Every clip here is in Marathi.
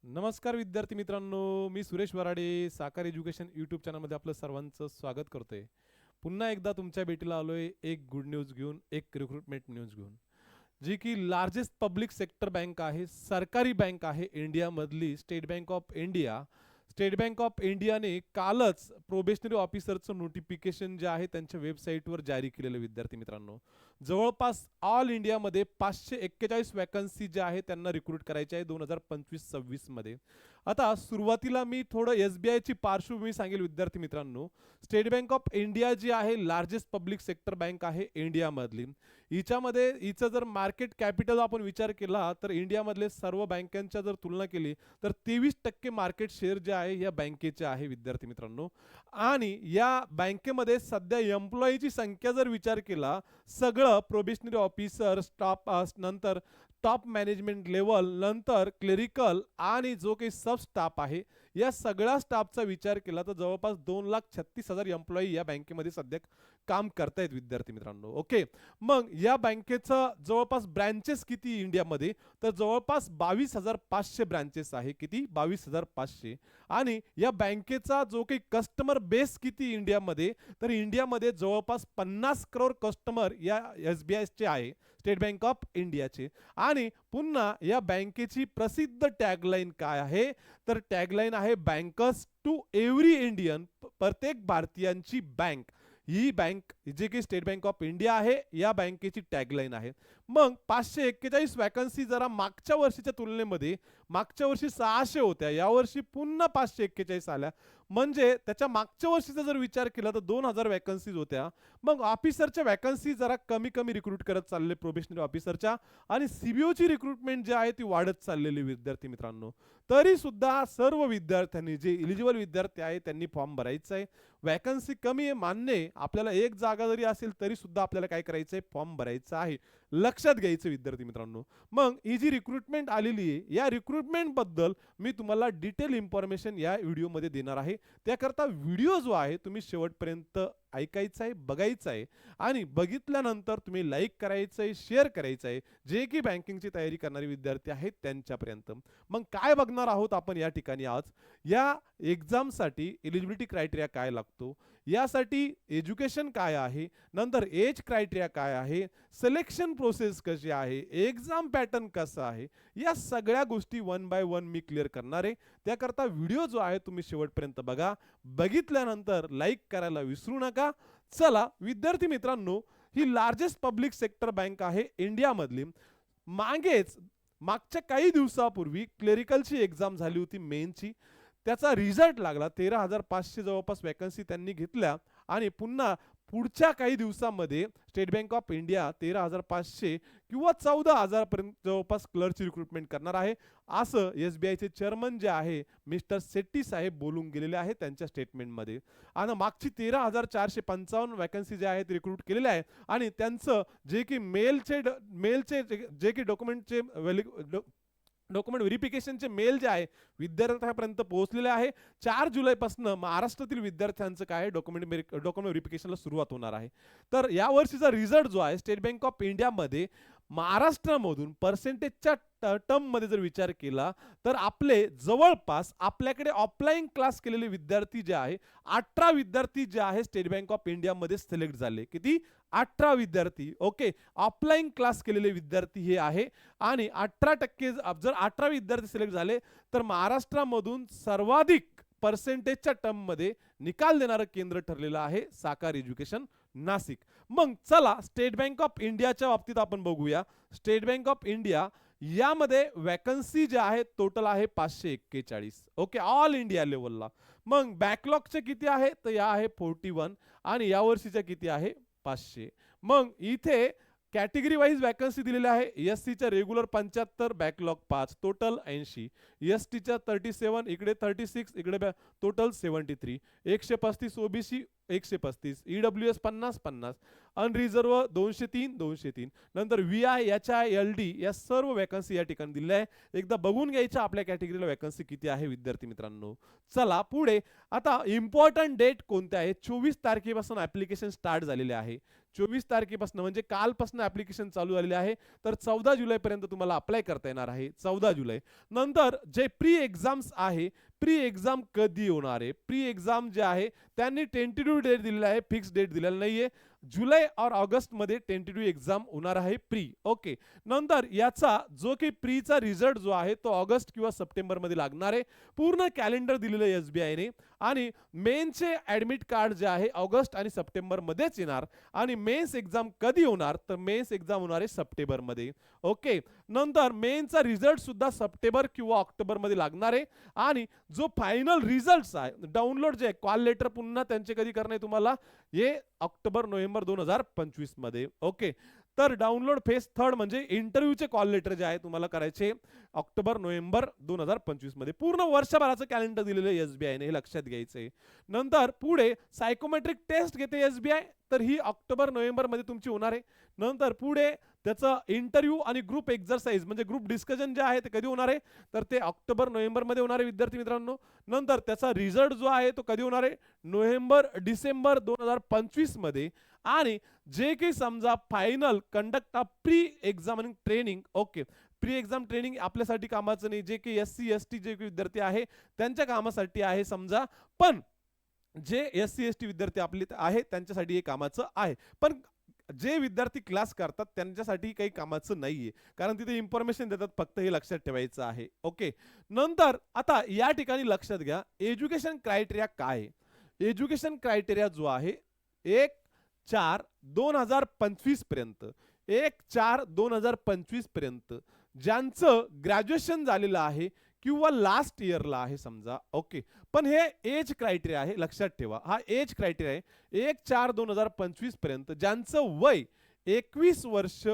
नमस्कार विद्यार्थी मित्रांनो, मी सुरेश वराडे साकार एज्युकेशन यूट्यूब चॅनलमध्ये आपलं सर्वांचं स्वागत करतोय. पुन्हा एकदा तुमच्या भेटीला आलोय एक गुड न्यूज घेऊन, एक रिक्रुटमेंट न्यूज घेऊन, जी की लार्जेस्ट पब्लिक सेक्टर बँक आहे, सरकारी बँक आहे इंडियामधली state bank of India. State bank of इंडियाने कालच प्रोबेशनरी ऑफिसरचं नोटिफिकेशन जे आहे त्यांच्या वेबसाईटवर जारी केलेलं. विद्यार्थी मित्रांनो, जवळपास ऑल इंडियामध्ये 541 वॅकन्सी ज्या आहे त्यांना रिक्रूट करायचे आहे 2025-26 मध्ये. आता सुरुवातीला मी थोडं SBI ची पार्श्वभूमी सांगेल. विद्यार्थी मित्रांनो, स्टेट बँक ऑफ इंडिया जी आहे लार्जेस्ट पब्लिक सेक्टर बँक आहे इंडियामधली. हिचं जर मार्केट कॅपिटल आपण विचार केला तर इंडियामधले सर्व बँकांच्या जर तुलना केली तर 23% मार्केट शेअर जे आहे या बँकेचे आहे. विद्यार्थी मित्रांनो, आणि या बँकेमध्ये सध्या एम्प्लॉईची संख्या जर विचार केला, सगळं प्रोबेशनरी ऑफिसर स्टाफ, नंतर टॉप मॅनेजमेंट लेवल, नंतर क्लेरिकल आणि जो काही सब स्टाफ आहे, या सगळ्या स्टाफचा विचार केला तर जवळपास 2,36,000 एम्प्लॉई या बँकेमध्ये सध्या काम करतायत. विद्यार्थी मित्रांनो, ओके. मग या बँकेचं जवळपास ब्रँचेस किती इंडियामध्ये, तर जवळपास 22,500 ब्रँचेस आहे. किती? 22,500. आणि या बँकेचा जो काही कस्टमर बेस किती इंडियामध्ये, तर इंडियामध्ये जवळपास 50 करोड कस्टमर या SBI चे आहे, स्टेट बँक ऑफ इंडियाचे. आणि पुन्हा या बँकेची प्रसिद्ध टॅगलाईन काय आहे, तर टॅगलाईन आहे बँकर्स टू एव्हरी इंडियन, प्रत्येक भारतीयांची बँक. ही बँक जे की स्टेट बँक ऑफ इंडिया आहे या बँकेची टॅगलाईन आहे. मग 541 वॅकन्सी जरा मागच्या वर्षीच्या तुलनेमध्ये, मागच्या वर्षी 600 होत्या, यावर्षी पुन्हा 541 आल्या. म्हणजे त्याच्या मागच्या वर्षीचा जर विचार केला तर 2000 वॅकन्सीज होत्या. मग ऑफिसरच्या वॅकन्सी जरा कमी कमी रिक्रूट करत चालले प्रोबेशनरी ऑफिसरच्या, आणि CBOची रिक्रुटमेंट जी आहे ती वाढत चाललेली. विद्यार्थी मित्रांनो, तरी सुद्धा सर्व विद्यार्थ्यांनी, जे इलिजिबल विद्यार्थी आहे त्यांनी फॉर्म भरायचा आहे. वॅकन्सी कमी आहे मान्य आहे, आपल्याला एक जागा जरी असेल तरी सुद्धा आपल्याला काय करायचं आहे, फॉर्म भरायचा आहे. लक्षात घ्यायचं विद्यार्थी मित्रांनो. मग ही जी रिक्रुटमेंट आलेली आहे, या रिक्रुटमेंट बद्दल मी तुम्हाला डिटेल इन्फॉर्मेशन या व्हिडिओमध्ये देणार आहे. त्याकरता व्हिडिओ जो आहे तुम्ही शेवटपर्यंत ऐकायचा आहे, बघायचा आहे, आणि बघितल्यानंतर तुम्ही लाईक करायचं आहे, शेअर करायचं आहे, जे की बँकिंगची तयारी करणारे विद्यार्थी आहेत त्यांच्यापर्यंत. मग काय बघणार आहोत आपण या ठिकाणी आज, या एक्झामसाठी एलिजिबिलिटी क्रायटेरिया काय लागतो, यासाठी एज्युकेशन काय आहे, नंतर एज क्रायटेरिया काय आहे, सिलेक्शन प्रोसेस कशी आहे, एक्झाम पॅटर्न कसा आहे, या सगळ्या गोष्टी 1 बाय 1 मी क्लिअर करणार आहे. त्याकरता व्हिडिओ जो आहे तुम्ही शेवटपर्यंत बघा. बघितल्यानंतर लाईक करायला विसरू नका. चला विद्यार्थी मित्रांनो, ही लार्जेस्ट पब्लिक सेक्टर बँक आहे इंडियामधली. मागच्या काही दिवसापूर्वी क्लेरिकलची एक्झाम झाली होती, मेनची. त्याचा रिझल्ट लागला. 13,500 जवळपास वॅकन्सी त्यांनी घेतल्या. आणि पुन्हा पुढच्या काही दिवसामध्ये स्टेट बँक ऑफ इंडिया 13,500 किंवा 14,000 पर्यंत जवळपास क्लर्कची रिक्रुटमेंट करणार आहे, असं SBI चे चेअरमन जे आहे मिस्टर शेट्टी साहेब बोलून गेलेले आहे त्यांच्या स्टेटमेंटमध्ये. आणि मागची 13,455 वॅकन्सी जे आहेत रिक्रूट केलेल्या आहे. आणि त्यांचं जे की मेलचे जे की डॉक्युमेंट व्हेरिफिकेशनचे मेल जे आहे विद्यार्थ्यांपर्यंत पोहोचलेले आहे. 4 जुलैपासून महाराष्ट्रातील विद्यार्थ्यांचं काय डॉक्युमेंट व्हेरिफिकेशनला सुरुवात होणार आहे. तर या वर्षीचा रिझल्ट जो आहे स्टेट बँक ऑफ इंडियामध्ये महाराष्ट्रामधून पर्सेंटेजच्या टर्म मध्ये जर विचार केला तर आपले जवळपास आपल्याकडे ऑफलाईन क्लास केलेले विद्यार्थी जे आहे 18 विद्यार्थी जे आहे स्टेट बँक ऑफ इंडिया मध्ये सिलेक्ट झाले. किती? 18 विद्यार्थी. ओके, ऑफलाईन क्लास केलेले विद्यार्थी हे आहे. आणि 18% जर 18 विद्यार्थी सिलेक्ट झाले तर महाराष्ट्रामधून सर्वाधिक पर्सेंटेजच्या टर्म मध्ये निकाल देणारं केंद्र ठरलेलं आहे साकार एज्युकेशन नाशिक. मग चला स्टेट बँक ऑफ इंडियाच्या बाबतीत आपण बघूया. स्टेट बँक ऑफ इंडिया यामध्ये वॅकन्सी जे आहे टोटल आहे 541. ओके, ऑल इंडिया लेवलला. मग बॅकलॉगचे किती आहे, तर या आहे 41 आणि या वर्षीच्या किती आहे 500. मग इथे कॅटेगरी वाईज वॅकन्सी दिलेल्या आहे. SCच्या रेग्युलर 75, बॅकलॉग 5, टोटल 80. STच्या 37, इकडे 36, इकडे टोटल 73. 135 OBC, 135. EWS 50, unreserved 203. नंतर VI, HI, LD या सर्व वॅकन्सी या ठिकाणी दिल्या आहे. एकदा बघून घ्यायच्या आपल्या कॅटेगरीला वॅकन्सी किती आहे विद्यार्थी मित्रांनो. चला पुढे. आता इम्पॉर्टंट डेट कोणते आहे? 24 तारखेपासून ऍप्लिकेशन स्टार्ट झालेले आहे. 24 तारखेपासून म्हणजे कालपासून ऍप्लिकेशन चालू झालेले आहे. तर 14 जुलैपर्यंत तुम्हाला अप्लाय करता येणार आहे. 14 जुलै नंतर जे प्री एक्झाम्स आहे, प्री एक्झाम कधी होणार आहे, प्री एक्झाम जे आहे त्यांनी टेंटेटिव्ह डेट दिलेला आहे, फिक्स डेट दिलेला नाहीये. जुलै और ऑगस्ट मध्ये टेंटेटिव्ह एक्झाम होणार आहे प्री. ओके, नंतर याचा जो की प्रीचा रिझल्ट जो आहे तो ऑगस्ट किंवा सप्टेंबर मध्ये लागणार आहे. पूर्ण कॅलेंडर दिलेलं आहे SBI ने. आणि मेनचे ऍडमिट कार्ड जे आहे ऑगस्ट आणि सप्टेंबर मध्येच येणार. आणि मेन्स एक्झाम कधी होणार, तर मेन्स एक्झाम होणार आहे सप्टेंबर मध्ये. ओके, नंतर मेनचा रिझल्ट सुद्धा सप्टेंबर किंवा ऑक्टोबर मध्ये लागणार आहे. आणि जो फायनल रिझल्ट आहे डाउनलोड जे कॉल लेटर पुन्हा त्यांचे कधी करणे तुम्हाला, हे ऑक्टोबर नोव्हेंबर 2025 मध्ये. ओके, तर डाउनलोड फेज थर्ड म्हणजे इंटरव्ह्यूचे कॉल लेटर जे आहे तुम्हाला करायचे ऑक्टोबर नोव्हेंबर 2025 मध्ये. पूर्ण वर्षभराचं कॅलेंडर दिलेलं आहे SBI ने, हे लक्षात घ्यायचंय. नंतर पुढे सायकोमेट्रिक टेस्ट घेते SBI, तर ही ऑक्टोबर नोव्हेंबर मध्ये तुमची होणार आहे. नंतर पुढे त्याचं इंटरव्ह्यू आणि ग्रुप एक्झरसाइज म्हणजे ग्रुप डिस्कशन जे आहे ते कधी होणार आहे, तर ते ऑक्टोबर नोव्हेंबर मध्ये होणार आहे विद्यार्थी मित्रांनो. नंतर त्याचा रिझल्ट जो आहे तो कधी होणार आहे, नोव्हेंबर डिसेंबर 2025 मध्ये. आणि जे काही समजा final conduct of pre examining training, okay, pre exam training आपल्यासाठी कामाचं नाही, जे काही SC ST जे काही विद्यार्थी आहे त्यांच्या कामासाठी आहे समजा. पण जे SC ST विद्यार्थी आपले आहे त्यांच्यासाठी हे कामाचं आहे. पण जे विद्यार्थी क्लास करतात त्यांच्यासाठी काही कामाचं नाहीये, कारण तिथे इन्फॉर्मेशन देतात फक्त, हे लक्षात ठेवायचं आहे. ओके, नंतर आता या ठिकाणी लक्षात घ्या एज्युकेशन क्रायटेरिया काय आहे. एज्युकेशन क्रायटेरिया जो आहे 1/4/2025 पर्यंत, 1/4/2025 पर्यंत ज्यांचं ग्रॅज्युएशन झालेलं आहे किंवा लास्ट इयरला आहे समजा. ओके, पण हे एज क्रायटेरिया आहे, लक्षात ठेवा. हा एज क्रायटेरिया आहे 1/4/2025 पर्यंत ज्यांचं वय 21 वर्ष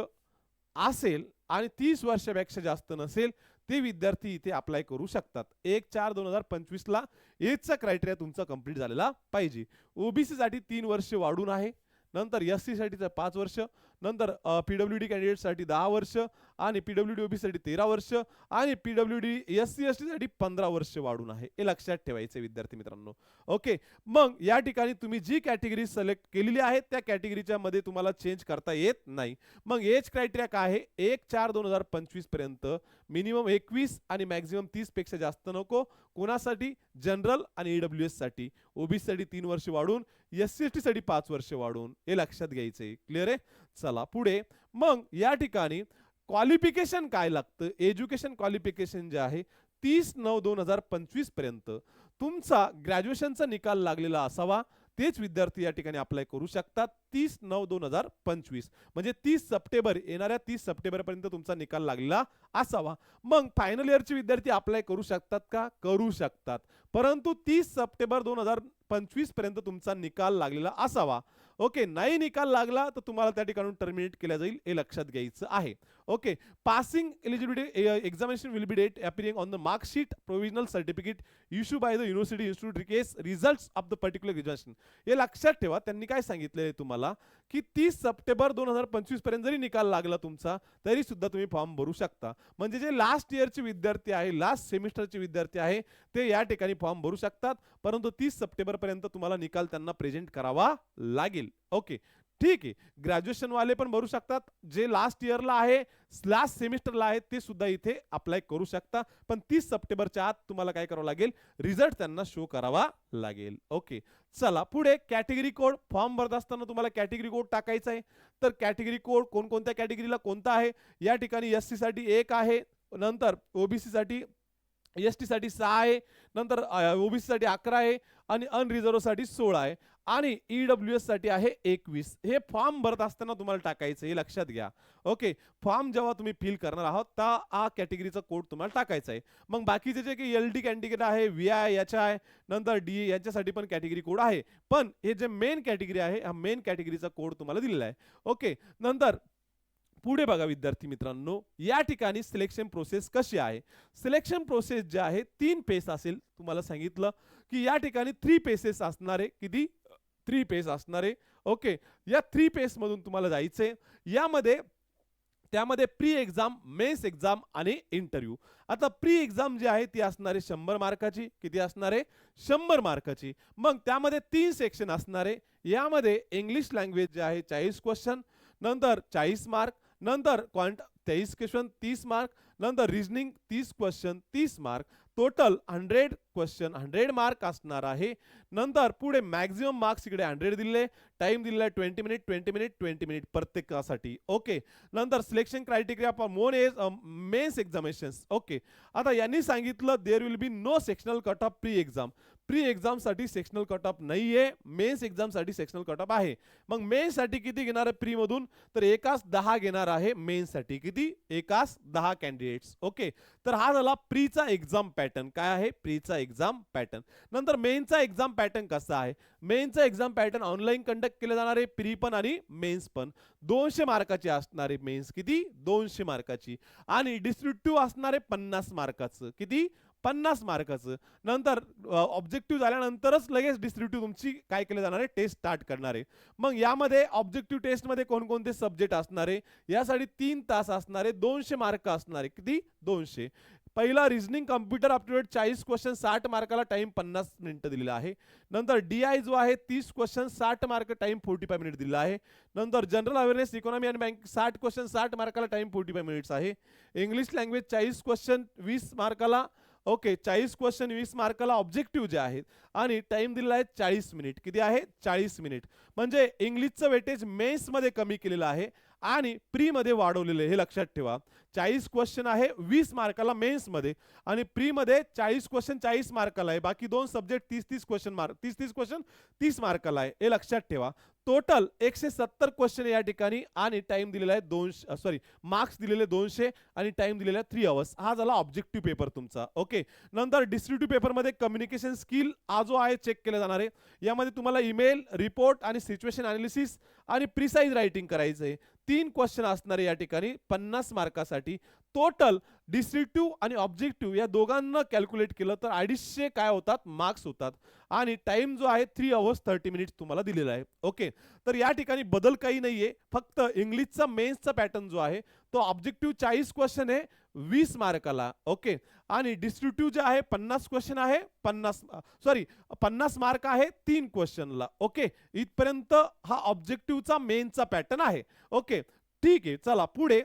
असेल आणि 30 वर्षापेक्षा जास्त नसेल ते विद्यार्थी इथे अप्लाय करू शकतात. 1/4/2025 ला एजचा क्रायटेरिया तुमचा कंप्लीट झालेला पाहिजे. ओबीसी साठी 3 वर्ष वाढून आहे. नंतर SC साठी 5 वर्ष, नंतर PWD कॅन्डिडेट साठी 10 वर्ष, आणि PWD OBC साठी 13 वर्ष, आणि PWD SC ST साठी 15 वर्ष वाढून आहे. हे लक्षात ठेवायचे विद्यार्थी मित्रांनो. ओके, मग या ठिकाणी तुम्ही जी कॅटेगरी सिलेक्ट केलेली आहे त्या कॅटेगरीच्या मध्ये तुम्हाला चेंज करता येत नाही. मग एज क्रायटेरिया काय आहे, 1/4/2025 पर्यंत मिनिमम 21 आणि मॅक्झिमम 30 पेक्षा जास्त नको. कोणासाठी, जनरल आणि EWS साठी. OBC साठी 3 वर्ष वाढून, SC ST साठी 5 वर्ष वाढून. हे लक्षात घ्यायचंय. क्लिअर आहे. चला पुढे. मग या ठिकाणी क्वालिफिकेशन काय लागतं, एज्युकेशन क्वालिफिकेशन जे आहे 30/9/2025 पर्यंत तुमचा ग्रॅज्युएशनचा निकाल लागलेला असावा. तेच विद्यार्थी या ठिकाणी अप्लाय करू शकतात. 30/9/2025 म्हणजे 30 सप्टेंबर, येणाऱ्या 30 सप्टेंबर पर्यंत तुमचा निकाल लागलेला असावा. मग फायनल इयरचे विद्यार्थी अप्लाय करू शकतात का, करू शकतात, परंतु 30 सप्टेंबर 2025 पर्यंत तुमचा निकाल लागलेला असावा. ओके, नाही निकाल लागला तर तुम्हाला त्या ठिकाणी टर्मिनेट केला जाईल, हे लक्षात घ्यायचं आहे. Okay, passing eligibility examination will be date appearing on the marksheet provisional certificate issue by the university institute case results of the particular graduation. हे लक्षात ठेवा. त्यांनी काय सांगितलंय तुम्हाला की 30 सप्टेंबर 2025 पर्यंत जरी निकाल लागला तुमचा तरी सुद्धा तुम्ही फॉर्म भरू शकता. म्हणजे जे लास्ट इयरचे विद्यार्थी आहे, लास्ट सेमिस्टरचे विद्यार्थी आहे ते या ठिकाणी फॉर्म भरू शकतात, परंतु 30 सप्टेंबर पर्यंत तुम्हाला निकाल त्यांना प्रेझेंट करावा लागेल. ओके, ठीक आहे. ग्रॅज्युएशन वाले पण भरू शकतात, जे लास्ट इयरला आहे, लास्ट सेमिस्टरला आहे ते सुद्धा इथे अप्लाय करू शकता. पण 30 सप्टेंबरच्या आत तुम्हाला काय करावं लागेल, रिझल्ट त्यांना शो करावा लागेल. ओके, चला पुढे. कॅटेगरी कोड फॉर्म भरत असताना तुम्हाला कॅटेगरी कोड टाकायचा आहे. तर कॅटेगरी कोड कोणकोणत्या कॅटेगरीला कोणता आहे, या ठिकाणी SC साठी 1 आहे, नंतर OBC साठी ST साठी 6 आहे, नंतर OBC साठी 11 आहे, आणि अनरिझर्व साठी 16 आहे, आणि EWS साठी आहे 21. हे फॉर्म भरत असताना तुम्हाला टाकायचं, हे लक्षात घ्या. ओके, फॉर्म जेव्हा तुम्ही फिल करणार आहात तर हा कॅटेगरीचा कोड तुम्हाला टाकायचा आहे. मग बाकीचे जे काही LD कॅटेगरी आहे, VI याच्या आहे, नंतर DE यांच्यासाठी पण कॅटेगरी कोड आहे. पण हे जे मेन कॅटेगरी आहे, हा मेन कॅटेगरीचा कोड तुम्हाला दिलेला आहे. ओके, नंतर पुढे बघा विद्यार्थी मित्रांनो, या ठिकाणी सिलेक्शन प्रोसेस कशी आहे. सिलेक्शन प्रोसेस जे आहे 3 फेस असेल. तुम्हाला सांगितलं की या ठिकाणी 3 फेसेस असणार आहे. किती, 3 फेस असणार आहे. ओके, या 3 फेस मधून तुम्हाला जायचंय. यामध्ये त्यामध्ये प्री एक्झाम, मेन्स एक्झाम आणि इंटरव्ह्यू. आता प्री एक्झाम जी आहे ती असणार आहे 100 मार्काची. किती असणार आहे? 100 मार्काची. मग त्यामध्ये 3 सेक्शन असणार आहे. यामध्ये इंग्लिश लँग्वेज जे आहे 40 क्वेश्चन, नंतर 40 मार्क, नंतर 23 क्वेश्चन 30 मार्क, नंतर reasoning 30 question 30 mark, total 100 question 100 mark असणार आहे. नंतर पुढे मॅक्झिमम मार्क्स इकडे 100 दिले, टाइम दिलेला आहे 20 मिनिट 20 मिनिट 20 मिनिट प्रत्येकासाठी. ओके. नंतर सिलेक्शन क्रायटेरिया फॉर मोन एज मेन्स एक्झामिनेशन्स. ओके. आता यांनी सांगितलं there will be no sectional cut off pre exam. Pre exam साठी सेक्शनल कट ऑफ नाहीये, मेन्स एक्झाम साठी सेक्शनल कट ऑफ आहे. मग मेन्स साठी किती घेणार आहे प्री मधून? तर एकास 10 घेणार आहे मेन्स साठी. किती? एकास 10 कॅन्डिडेट्स. ओके. तर हा झाला प्रीचा एक्झाम पॅटर्न. काय आहे? प्रीचा एक्झाम पॅटर्न. नंतर मेन्सचा एक्झाम पॅटर्न कसा आहे? मेन्सचा एक्झाम पॅटर्न ऑनलाईन कंडक्ट केले जाणार आहे, प्री पण आणि मेन्स पण. 200 मार्काची असणार आहे मेन्स. किती? 200 मार्काची. आणि डिस्क्रिप्टिव्ह असणार आहे 50 मार्काचं. किती? 50 मार्काचं. नंतर ऑब्जेक्टिव्ह झाल्यानंतरच लगेच डिस्क्रिप्टिव्ह तुमची काय केलं जाणार आहे? टेस्ट स्टार्ट करणार आहे. मग यामध्ये ऑब्जेक्टिव्ह टेस्टमध्ये कोणकोणते सब्जेक्ट असणार आहे? यासाठी 3 तास असणार आहे, 200 मार्क असणार आहे. किती? 200. पहिला रिजनिंग कम्प्युटर अप्टिट्यूड 40 क्वेश्चन 60 मार्काला, टाइम 50 मिनिटं दिलेला आहे. नंतर DI जो आहे 30 क्वेश्चन 60 मार्क, टाइम 45 मिनिट दिलेला आहे. नंतर जनरल अवेअरनेस इकॉनॉमी आणि बँक 60 क्वेश्चन 60 मार्काला, टाइम 45 मिनिट्स आहे. इंग्लिश लँग्वेज 40 क्वेश्चन 20 मार्काला. ओके. 40 क्वेश्चन 20 मार्काला ऑब्जेक्टिव्ह जे आहेत आणि टाइम दिलेला आहे 40 मिनिट. किती आहे? 40 मिनिट. म्हणजे इंग्लिशचं वेटेज मेन्स मध्ये कमी केलेलं आहे आणि प्री मध्ये वाढवलेलं आहे, हे लक्षात ठेवा. 40 क्वेश्चन आहे 20 मार्काला मेन्स मध्ये आणि प्री मध्ये 40 क्वेश्चन 40 मार्काला आहे. बाकी दोन सब्जेक्ट 30-30 क्वेश्चन मार्क 30-30 क्वेश्चन 30 मार्काला आहे, हे लक्षात ठेवा. टोटल 170 क्वेश्चन या ठिकाणी आणि टाइम दिलेला आहे 200 मार्क्स दिलेले 200 आणि टाइम दिलेला आहे 3 आवर्स. हा झाला ऑब्जेक्टिव्ह पेपर तुमचा. ओके. नंतर डिस्क्रिप्टिव्ह पेपरमध्ये कम्युनिकेशन स्किल हा जो आहे चेक केला जाणार आहे. यामध्ये तुम्हाला ईमेल, रिपोर्ट आणि सिच्युएशन अनालिसिस आणि प्रिसाइज रायटिंग करायचं आहे. 3 क्वेश्चन असणार आहे या ठिकाणी 50 मार्कासाठी. टोटल डिस्क्रिप्टिव्ह आणि ऑब्जेक्टिव्ह या दोघांना कॅल्क्युलेट केलं तर 250 काय होतात? मार्क्स होतात. आणि टाइम जो आहे 3 आवर्स 30 मिनिट्स तुम्हाला दिलेला आहे. ओके. तर या ठिकाणी बदल काही नाहीये, फक्त इंग्लिशचा मेन्सचा पॅटर्न जो आहे तो ऑब्जेक्टिव्ह 40 क्वेश्चन आहे 20 मार्काला. ओके. आणि डिस्क्रिप्टिव्ह जे आहे 50 क्वेश्चन आहे 50 मार्क आहे 3 क्वेश्चनला. ओके. इथपर्यंत हा ऑब्जेक्टिव्हचा मेन्सचा पॅटर्न आहे. ओके. ठीक आहे. चला पुढे.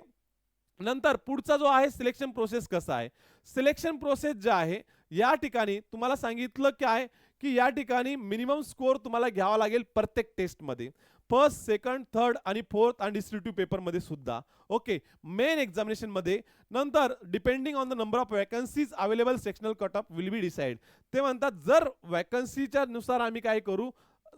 नंतर पुढचा जो आहे सिलेक्शन प्रोसेस कसा आहे? सिलेक्शन प्रोसेस जे आहे या ठिकाणी तुम्हाला सांगितलं काय की या ठिकाणी मिनिमम स्कोर तुम्हाला घ्यावा लागेल प्रत्येक टेस्टमध्ये. फर्स्ट, सेकंड, थर्ड आणि फोर्थ आणि डिस्क्रिप्टिव्ह पेपरमध्ये सुद्धा. ओके. मेन एक्झामिनेशन मध्ये नंतर depending on the number of vacancies available sectional cut of will be decide. ते म्हणतात जर वॅकन्सीच्या नुसार आम्ही काय करू,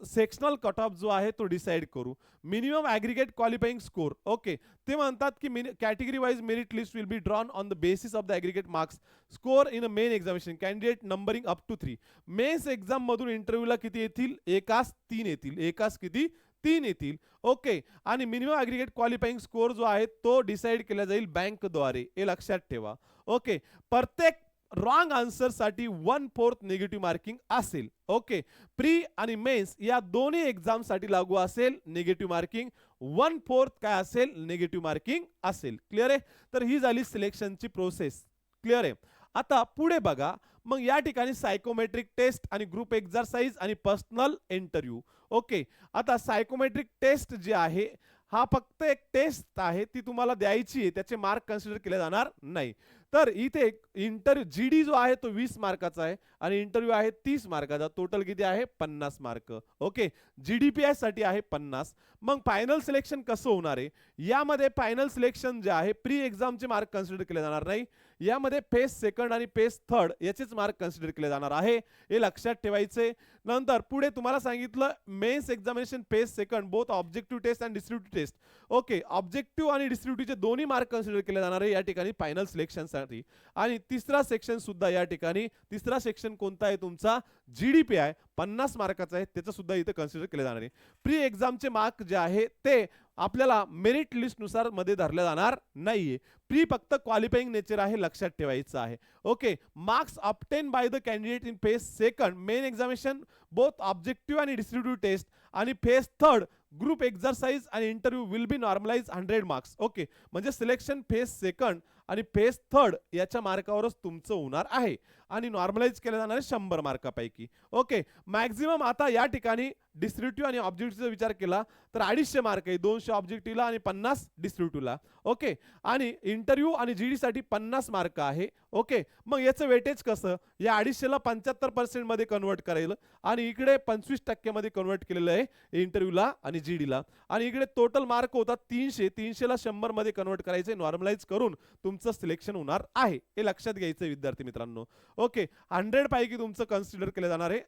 सेक्शनल कट ऑफ जो आहे तो डिसाइड करू. Minimum aggregate qualifying score. Okay. ते म्हणतात की category wise merit list will be drawn on the basis of the aggregate marks score in a main examination candidate numbering up to 3. Mains exam मधून इंटरव्ह्यूला किती येतील? एकास 3 येतील. एकास किती? 3 येतील. ओके. आणि मिनिमम ॲग्रिगेट क्वालिफाइंग स्कोर जो आहे तो डिसाइड केला जाईल बँकद्वारे, हे लक्षात ठेवा. ओके. प्रत्येक रॉंग आन्सर साठी 1/4 निगेटिव्ह मार्किंग असेल. ओके. प्री आणि मेन्स या दोन्ही एक्झाम साठी लागू असेल निगेटिव्ह मार्किंग. 1/4 काय असेल? निगेटिव्ह मार्किंग असेल. क्लिअर आहे? तर ही झाली सिलेक्शनची प्रोसेस. क्लिअर आहे? आता पुढे बघा. मग या ठिकाणी सायकोमेट्रिक टेस्ट आणि ग्रुप एक्झरसाइज आणि पर्सनल इंटरव्ह्यू. ओके. आता सायकोमेट्रिक टेस्ट जी आहे हा फक्त एक टेस्ट आहे, ती तुम्हाला द्यायची आहे, त्याचे मार्क कन्सिडर केले जाणार नाही. तर इथे इंटरव्ह्यू GD जो आहे तो 20 मार्काचा आहे आणि इंटरव्ह्यू आहे 30 मार्काचा. टोटल किती आहे? 50 मार्क. ओके. GDPI साठी आहे 50. मग फायनल सिलेक्शन कसं होणार आहे? यामध्ये फायनल सिलेक्शन जे आहे प्री एक्झामचे मार्क कन्सिडर केले जाणार नाही. यामध्ये फेज सेकंड आणि फेज थर्ड याचेच मार्क कन्सिडर केले जाणार आहे, हे लक्षात ठेवायचे. नंतर पुढे तुम्हाला सांगितलं mains examination phase second both objective test आणि डिस्क्रिप्टिव्ह टेस्ट. ओके. ऑब्जेक्टिव्ह आणि डिस्क्रिप्टिव्हचे दोन्ही मार्क कन्सिडर केले जाणार आहे या ठिकाणी फायनल सिलेक्शन साठी. आणि तिसरा सेक्शन सुद्धा या ठिकाणी, तिसरा सेक्शन कोणता आहे तुमचा? GDPI 50 मार्काचा आहे, त्याचं सुद्धा इथे कन्सिडर केले जाणार आहे. प्री एक्झामचे मार्क जे आहे ते आपल्याला मेरिट लिस्ट नुसार मध्ये धरल्या जाणार नाहीये. प्री फक्त क्वालिफाईंग नेचर आहे, लक्षात ठेवायचं आहे. Okay, marks obtain by the candidate in phase second main examination both objective आणि डिस्क्रिप्टिव्ह टेस्ट आणि फेज थर्ड ग्रुप एक्झरसाइज आणि interview will be normalize 100 marks. Okay, म्हणजे सिलेक्शन फेज सेकंड आणि फेज थर्ड याच्या मार्कावरच तुमचं होणार आहे आणि नॉर्मलाइज केलं जाणार आहे 100 मार्कापैकी. ओके, मॅक्झिमम आता या ठिकाणी डिस्क्रिप्टिव्ह आणि ऑब्जेक्टिव्हचा विचार केला तर 250 मार्क आहे, 200 ऑब्जेक्टिव्हला आणि 50 डिस्क्रिप्टिव्हला. ओके, आणि इंटरव्ह्यू आणि जीडी साठी 50 मार्क आहे. ओके, मग याचं वेटेज कसं, या 250ला 75% मध्ये कन्वर्ट करायला आणि इकडे 25% मध्ये कन्वर्ट केलेलं आहे इंटरव्ह्यूला आणि जीडीला. आणि इकडे टोटल मार्क होतात 300, 300ला 100 मध्ये कन्वर्ट करायचे, नॉर्मलाइज करून तुमचं सिलेक्शन होणार आहे. हे लक्षात घ्यायचं विद्यार्थी मित्रांनो. ओके, 100 पैकी तुमचं कन्सिडर केलं जाणार आहे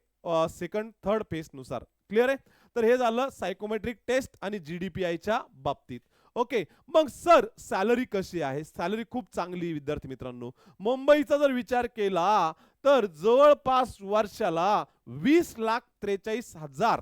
सेकंड थर्ड फेज नुसार. क्लिअर आहे. तर हे झालं सायकोमेट्रिक टेस्ट आणि जीडीपीआयच्या बाबतीत. ओके, मग सर सॅलरी कशी आहे? सॅलरी खूप चांगली विद्यार्थी मित्रांनो. मुंबईचा जर विचार केला तर जवळपास वर्षाला 20,43,000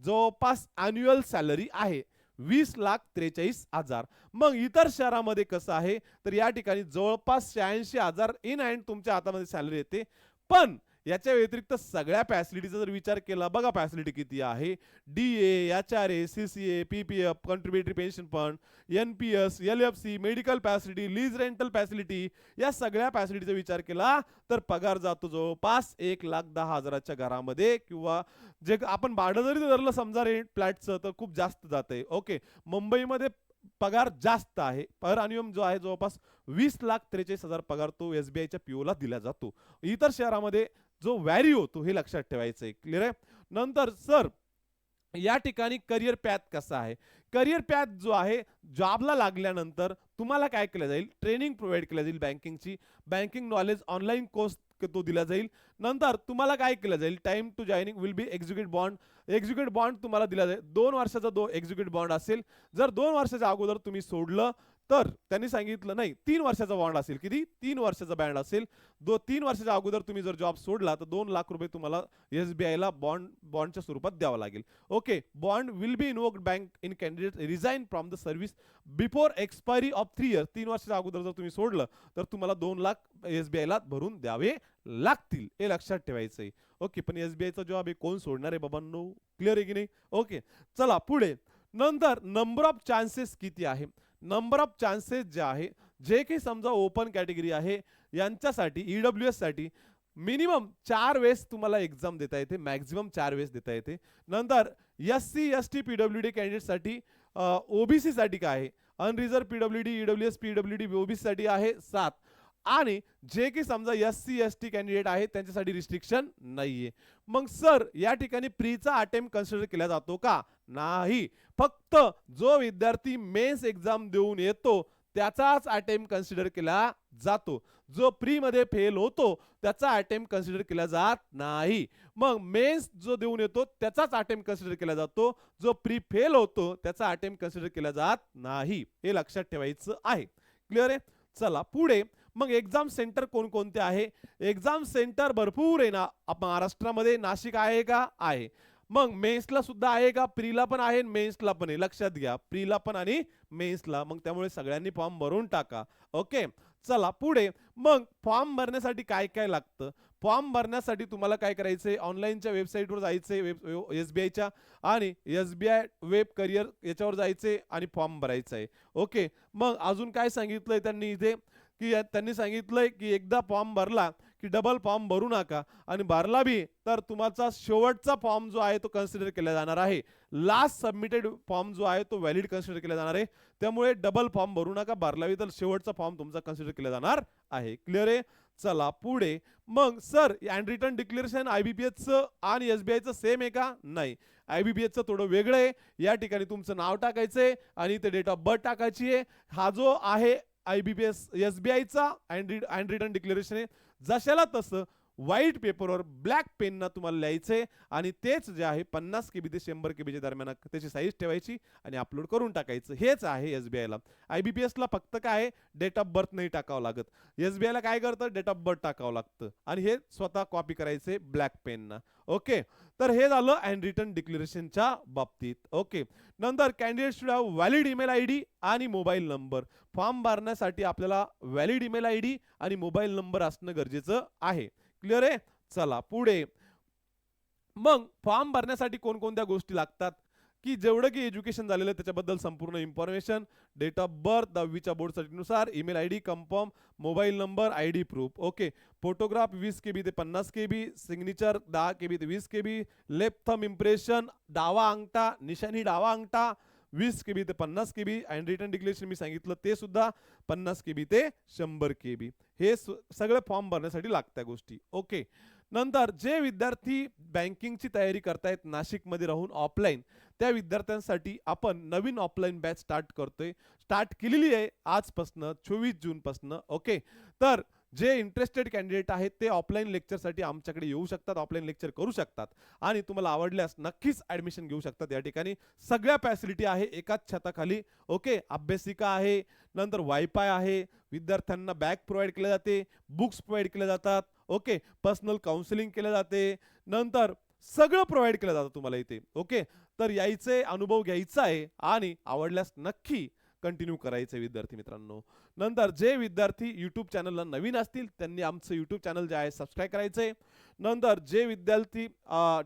जवळपास अॅन्युअल सॅलरी आहे, 20,43,000. मग इतर शहरामध्ये कसं आहे तर या ठिकाणी जवळपास 86,000 इन हँड तुमच्या हातामध्ये सॅलरी येते. पण याच्या व्यतिरिक्त सगळ्या फॅसिलिटीचा जर विचार केला, बघा फॅसिलिटी किती आहे. DA, HRA, CCA, PPF, contributory pension fund, NPS, LFC, medical facility, lease rental facility, या सगळ्या फॅसिलिटीचा विचार केला तर पगार जातो जवळपास 1,10,000च्या घरामध्ये, किंवा जे आपण भाडं जरी धरलं समजा रेंट फ्लॅटचं तर खूप जास्त जाते. ओके, मुंबईमध्ये पगार जास्त आहे. पर अन्युअम जो आहे जवळपास 20,43,000 पगार तो एसबीआयच्या पीओला दिला जातो. इतर शहरामध्ये जो व्हॅरी होतो हे लक्षात ठेवायचं आहे. क्लिअर आहे. नंतर सर या ठिकाणी करिअर पॅथ कसा आहे? करिअर पॅथ जो आहे, जॉबला लागल्यानंतर तुम्हाला काय केलं जाईल, ट्रेनिंग प्रोव्हाइड केलं जाईल बँकिंगची, बँकिंग नॉलेज ऑनलाईन कोर्स तो दिला जाईल. नंतर तुम्हाला काय केलं जाईल, time to joining will be executive bond, executive bond तुम्हाला दिला जाईल. 2 वर्षाचा एक्झिक्युटिव्ह बॉन्ड असेल. जर 2 वर्षाच्या अगोदर तुम्ही सोडलं तर त्यांनी सांगितलं नाही 3 वर्षाचा बॉन्ड असेल. किती? 3 वर्षाचा बँड असेल. 3 वर्षाच्या अगोदर तुम्ही जर जॉब सोडला तर 2 लाख रुपये तुम्हाला एसबीआयला बॉन्डच्या स्वरूपात द्यावं लागेल. Okay, bond will be invoked bank in candidate resign from the service before expiry of 3 years. 3 वर्षाच्या अगोदर जर तुम्ही सोडलं तर तुम्हाला 2 लाख एसबीआयला भरून द्यावे लागतील. हे लक्षात ठेवायचं आहे. ओके, पण एसबीआयचा जॉब हे कोण सोडणार आहे बाबांनो? क्लिअर आहे की नाही? ओके, चला पुढे. नंतर नंबर ऑफ चान्सेस किती आहे? नंबर ऑफ चान्सेस जे आहे, जे काही समजा ओपन कॅटेगरी आहे यांच्यासाठी ईडब्ल्यूएस साठी मिनिमम 4 वेळेस तुम्हाला एक्झाम देता येते, मॅक्झिमम 4 वेळेस देता येते. नंतर एससी एसटी पीडब्ल्यूडी कॅन्डिडेट साठी, ओबीसी साठी काय आहे, unreserved PWD, EWS PWD OBC साठी आहे 7. आणि जे की समजा एससी एसटी कॅन्डिडेट आहे त्यांच्यासाठी रिस्ट्रिक्शन नाहीये. मग सर या ठिकाणी प्रीचा अटेम्प्ट कन्सिडर केला जातो का? नाही. फक्त जो विद्यार्थी मेन्स एक्झाम देऊन येतो त्याचाच अटेम्प्ट कन्सिडर केला जातो. जो प्री मध्ये फेल होतो त्याचा अटेम्प्ट कन्सिडर केला जात नाही. मग मेन्स जो देऊन येतो त्याचाच अटेम्प्ट कन्सिडर केला जातो. जो प्री फेल होतो त्याचा अटेम्प्ट कन्सिडर केला जात नाही. हे लक्षात ठेवायचं आहे. क्लिअर आहे. चला पुढे. मग एक्झाम सेंटर कोणकोणते आहे? एक्झाम सेंटर भरपूर आहे ना महाराष्ट्रामध्ये. नाशिक आहे का? आहे. मग मेन्सला सुद्धा आहे का? प्रीला पण आहे, मेन्सला पण आहे. लक्षात घ्या, प्रीला पण आणि मेन्सला. मग त्यामुळे सगळ्यांनी फॉर्म भरून टाका. ओके, चला पुढे. मग फॉर्म भरण्यासाठी काय काय लागतं? फॉर्म भरण्यासाठी तुम्हाला काय करायचंय, ऑनलाईनच्या वेबसाईटवर जायचंय, एसबीआयच्या, आणि एसबीआय वेब करिअर याच्यावर जायचंय आणि फॉर्म भरायचा आहे. ओके, मग अजून काय सांगितलंय त्यांनी इथे, की त्यांनी सांगितलंय की एकदा फॉर्म भरला की डबल फॉर्म भरू नका, आणि भरला बी तर तुमचा शेवटचा फॉर्म जो आहे तो कन्सिडर केला जाणार आहे. लास्ट सबमिटेड फॉर्म जो आहे तो व्हॅलिड कन्सिडर केला जाणार आहे. त्यामुळे डबल फॉर्म भरू नका, भरला बी तर शेवटचा फॉर्म तुमचा कन्सिडर केला जाणार आहे. क्लिअर आहे. चला पुढे. मग सर हँड रिटन डिक्लेरेशन आयबीपीएसचं आणि एसबीआयचं सेम आहे का? नाही. आयबीपीएसचं थोडं वेगळं आहे. या ठिकाणी तुमचं नाव टाकायचंय आणि ते डेट ऑफ बर्थ टाकायची आहे. हा जो आहे आयबीपीएस एसबीआयचा हँड रिटन डिक्लेरेशन आहे, जशाला तसं व्हाईट पेपरवर ब्लॅक पेनना तुम्हाला लिहायचे आणि तेच जे आहे 50 KB ते 100 KB दरम्यान त्याची साईज ठेवायची आणि अपलोड करून टाकायचं. हेच आहे SBI ला. IBPS ला फक्त काय डेट ऑफ बर्थ नाही टाकावं लागत. SBI ला काय करतं, डेट ऑफ बर्थ टाकावं लागतं आणि हे स्वतः कॉपी करायचे ब्लॅक पेनना. ओके, तर हे झालं अँड रिटर्न डिक्लेरेशनच्या बाबतीत. ओके, नंतर candidate should have valid email ID आणि मोबाईल नंबर. फॉर्म भरण्यासाठी आपल्याला व्हॅलिड ईमेल आयडी आणि मोबाईल नंबर असणं गरजेचं आहे. क्लिअर आहे? चला पुढे. मग फॉर्म भरण्यासाठी कोणकोणत्या गोष्टी लागतात की जेवढं की एज्युकेशन झालेलं त्याच्याबद्दल संपूर्ण इन्फॉर्मेशन, डेट ऑफ बर्थ 10वीच्या बोर्ड सर्टिफिकेटनुसार, email ID confirm, mobile number, ID proof. Okay, photograph 20 KB ते 50 KB, सिग्नेचर 10 KB ते 20 KB, लेफ्ट थंब इम्प्रेशन, डावा अंगठा, निशाणी डावा अंगठा 20 KB ते 50 KB, अँड रिटर्न डिक्लेरेशन मी सांगितलं ते सुद्धा 50 KB ते 100 KB. हे सगळे फॉर्म भरण्यासाठी लागत्या गोष्टी. ओके, नंतर जे विद्यार्थी बँकिंगची तयारी करतायत नाशिकमध्ये राहून ऑफलाईन, त्या विद्यार्थ्यांसाठी आपण नवीन ऑफलाईन बॅच स्टार्ट केलेली आहे आजपासनं 24 जूनपासनं. ओके, तर जे इंटरेस्टेड कॅन्डिडेट आहेत ते ऑफलाईन लेक्चरसाठी आमच्याकडे येऊ शकतात, ऑफलाईन लेक्चर करू शकतात आणि तुम्हाला आवडल्यास नक्कीच ॲडमिशन घेऊ शकतात. या ठिकाणी सगळ्या फॅसिलिटी आहे एकाच छताखाली. ओके, अभ्यासिका आहे, नंतर वायफाय आहे, विद्यार्थ्यांना बॅग प्रोव्हाइड केले जाते, बुक्स प्रोव्हाइड केले जातात. ओके, पर्सनल काउन्सिलिंग केले जाते, नंतर सगळं प्रोव्हाइड केलं जातं तुम्हाला इथे. ओके, तर यायचे अनुभव घ्यायचा आहे आणि आवडल्यास नक्की कंटिन्यू करायचे विद्यार्थी मित्रांनो. नंतर जे विद्यार्थी यूट्यूब चॅनलला नवीन असतील त्यांनी आमचं यूट्यूब चॅनल जे आहे सबस्क्राईब करायचे. नंतर जे विद्यार्थी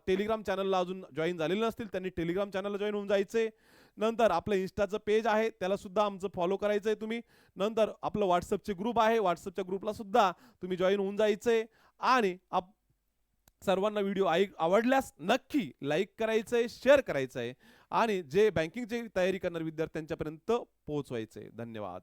टेलिग्राम चॅनलला अजून जॉईन झालेले नसतील त्यांनी टेलिग्राम चॅनलला जॉईन होऊन जायचे. नंतर आपलं इन्स्टाचं पेज आहे त्याला सुद्धा आमचं फॉलो करायचं आहे तुम्ही. नंतर आपलं व्हॉट्सअपचे ग्रुप आहे, व्हॉट्सअपच्या ग्रुपला सुद्धा तुम्ही जॉईन होऊन जायचे आणि सर्वांना व्हिडिओ आवडल्यास नक्की लाईक करायचंय, शेअर करायचंय आणि जे बँकिंगची तयारी करणारे विद्यार्थ्यांच्यापर्यंत पोहोचवायचंय. धन्यवाद.